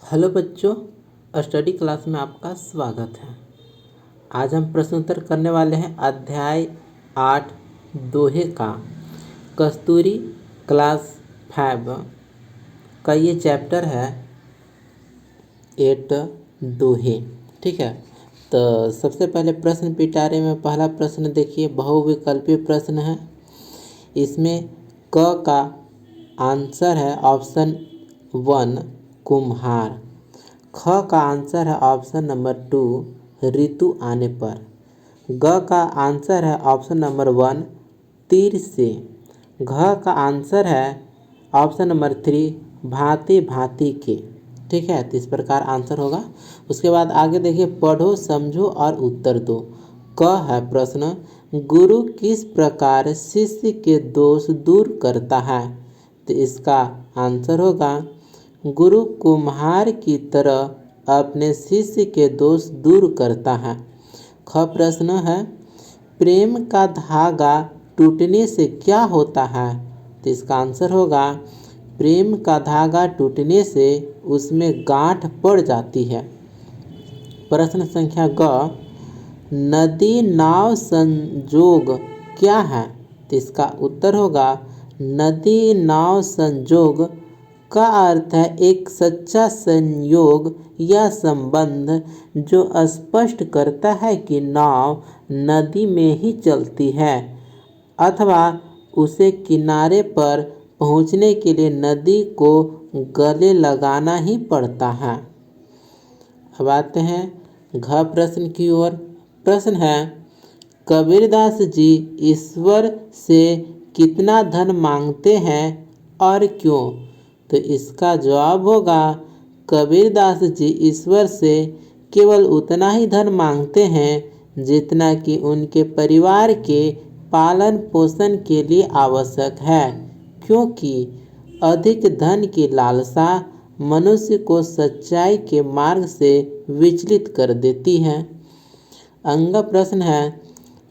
Hello बच्चों, study class में आपका स्वागत है। आज हम प्रश्न उत्तर करने वाले हैं अध्याय 8 दोहे का। कस्तूरी क्लास 5 का ये चैप्टर है 8 दोहे। ठीक है, तो सबसे पहले प्रश्न पिटारे में पहला प्रश्न देखिए, बहुविकल्पीय प्रश्न है। इसमें क का आंसर है ऑप्शन 1 कुम्हार। ख का आंसर है ऑप्शन नंबर 2 ऋतु आने पर। ग का आंसर है ऑप्शन नंबर 1 तीर से। घ का आंसर है ऑप्शन नंबर 3 भांति भांति के। ठीक है, तो इस प्रकार आंसर होगा। उसके बाद आगे देखिए, पढ़ो समझो और उत्तर दो। क है प्रश्न, गुरु किस प्रकार शिष्य के दोष दूर करता है? तो इसका आंसर होगा, गुरु कुम्हार की तरह अपने शिष्य के दोष दूर करता है। ख प्रश्न है, प्रेम का धागा टूटने से क्या होता है? तो इसका आंसर होगा, प्रेम का धागा टूटने से उसमें गांठ पड़ जाती है। प्रश्न संख्या ग, नदी नाव संजोग क्या है? तो इसका उत्तर होगा, नदी नाव संजोग का अर्थ है एक सच्चा संयोग या संबंध जो स्पष्ट करता है कि नाव नदी में ही चलती है अथवा उसे किनारे पर पहुंचने के लिए नदी को गले लगाना ही पड़ता है। अब आते हैं घ प्रश्न की ओर। प्रश्न है, कबीरदास जी ईश्वर से कितना धन मांगते हैं और क्यों? तो इसका जवाब होगा, कबीरदास जी ईश्वर से केवल उतना ही धन मांगते हैं जितना कि उनके परिवार के पालन पोषण के लिए आवश्यक है, क्योंकि अधिक धन की लालसा मनुष्य को सच्चाई के मार्ग से विचलित कर देती है। अंग प्रश्न है,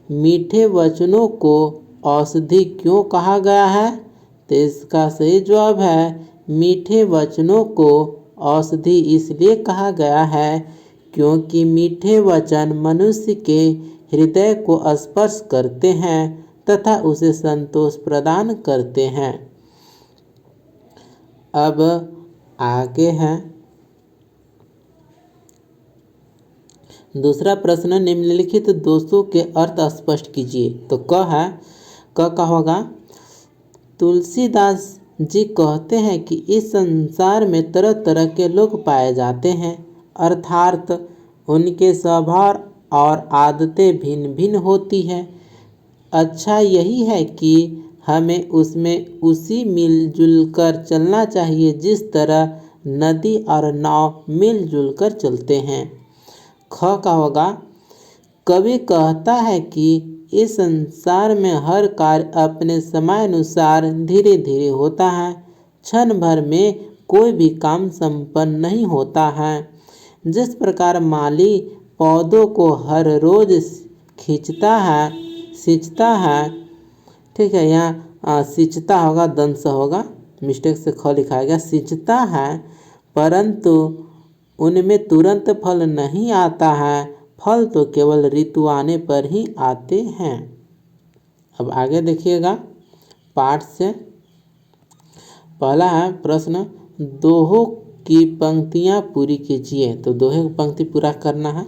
मीठे वचनों को औषधि क्यों कहा गया है? तो इसका सही जवाब है, मीठे वचनों को औषधि इसलिए कहा गया है क्योंकि मीठे वचन मनुष्य के हृदय को स्पर्श करते हैं तथा उसे संतोष प्रदान करते हैं। अब आगे है दूसरा प्रश्न, निम्नलिखित दोषों के अर्थ स्पष्ट कीजिए। तो क है, क का होगा, तुलसीदास जी कहते हैं कि इस संसार में तरह तरह के लोग पाए जाते हैं, अर्थात उनके स्वभाव और आदतें भिन्न भिन्न होती हैं। अच्छा यही है कि हमें उसमें उसी मिलजुल कर चलना चाहिए जिस तरह नदी और नाव मिलजुल कर चलते हैं। ख का होगा, कवि कहता है कि इस संसार में हर कार्य अपने समयानुसार धीरे धीरे होता है, क्षण भर में कोई भी काम संपन्न नहीं होता है। जिस प्रकार माली पौधों को हर रोज सींचता है, ठीक है, यहाँ सींचता होगा, दंश होगा, मिस्टेक से ख लिखा गया, सींचता है, परंतु उनमें तुरंत फल नहीं आता है, फल तो केवल ऋतु आने पर ही आते हैं। अब आगे देखिएगा पाठ से। पहला है प्रश्न, दोहों की पंक्तियां पूरी कीजिए। तो दोहे की पंक्ति पूरा करना है।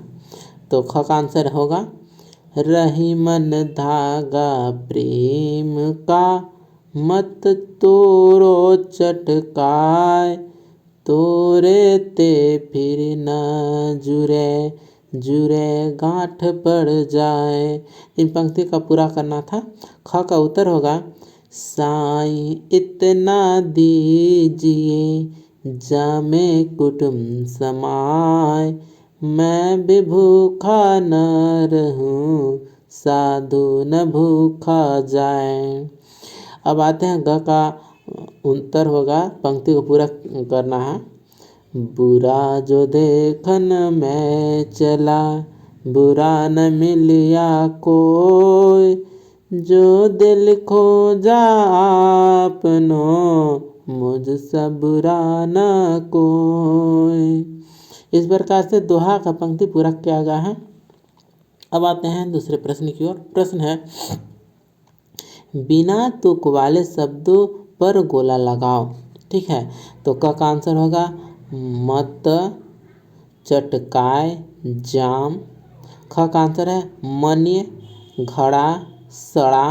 तो ख का आंसर होगा, रही मन धागा प्रेम का, मत तोरो चटकाए, तोरे ते फिर न जुरे गांठ पड़ जाए। इन पंक्ति का पूरा करना था। ख का उत्तर होगा, साईं इतना दीजिए जामे कुटुम्ब समाए, मैं भी भूखा न रहूं साधु न भूखा जाए। अब आते हैं ग का उत्तर होगा, पंक्ति को पूरा करना है। बुरा जो देखन में चला, बुरा न मिलिया कोई, जो दिल खोजा आपनो मुझसे बुरा न कोई। इस प्रकार से दोहा का पंक्ति पूरा किया गया है। अब आते हैं दूसरे प्रश्न की ओर। प्रश्न है, बिना तुक वाले शब्दों पर गोला लगाओ। ठीक है, तो क का आंसर होगा मत, चटकाए, जाम। ख का आंसर है मन्य, घड़ा, सड़ा।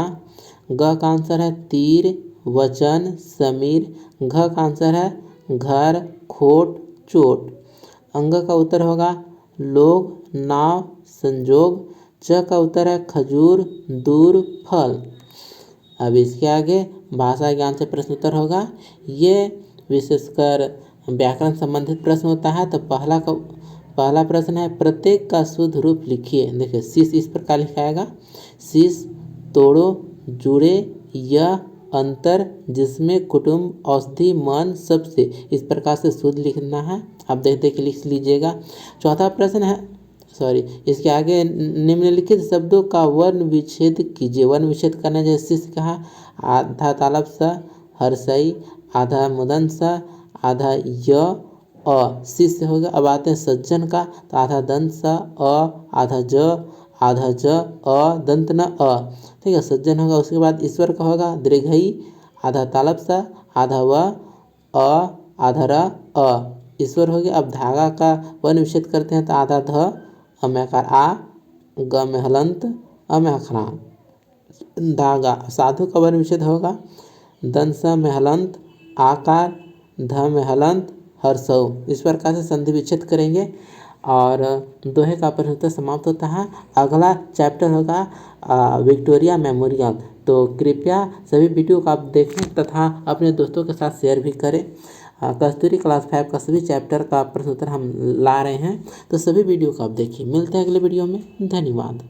ग का आंसर है तीर, वचन, समीर। घ का आंसर है घर, खोट, चोट। अंग का उत्तर होगा लोग, नाव, संजोग। च का उत्तर है खजूर, दूर, फल। अब इसके आगे भाषा ज्ञान से प्रश्न उत्तर होगा। ये विशेषकर व्याकरण संबंधित प्रश्न होता है। तो पहला प्रश्न है, प्रत्येक का शुद्ध रूप लिखिए। देखिए, शीश इस प्रकार लिखाएगा, शीश तोड़ो, जुड़े, यह अंतर, जिसमें कुटुंब, औषधि, मन, सबसे। इस प्रकार से शुद्ध लिखना है। आप देख देख के लिख लीजिएगा। चौथा प्रश्न है, इसके आगे निम्नलिखित शब्दों का वर्ण विच्छेद कीजिए। वर्ण विच्छेद करने जैसे शिष्य कहा, आधा तालब सा, हर्षई, आधा मुदन सा, आधा य अ, शिष्य हो गया। अब आते हैं सज्जन का, तो आधा दंत सा अ, आधा ज, आधा ज अ, दंत न अ। ठीक है, सज्जन होगा। उसके बाद ईश्वर का होगा दीर्घई, आधा तालब सा, आधा व अ, आधा र अ, ईश्वर हो गया। अब धागा का वर्ण विच्छेद करते हैं, तो आधा ध, अम्यकार आ, ग में हलंत, अम्यकार धागा। साधु का वर्ण विच्छेद होगा दंस में हलंत, आकार, ध में हलंत, हर्षौ। इस प्रकार से संधि विच्छेद करेंगे और दोहे का प्रश्न उत्तर समाप्त होता है। अगला चैप्टर होगा विक्टोरिया मेमोरियल। तो कृपया सभी वीडियो को आप देखें तथा अपने दोस्तों के साथ शेयर भी करें। कस्तूरी क्लास 5 का सभी चैप्टर का प्रश्न उत्तर हम ला रहे हैं, तो सभी वीडियो को आप देखिए। मिलते हैं अगले वीडियो में। धन्यवाद।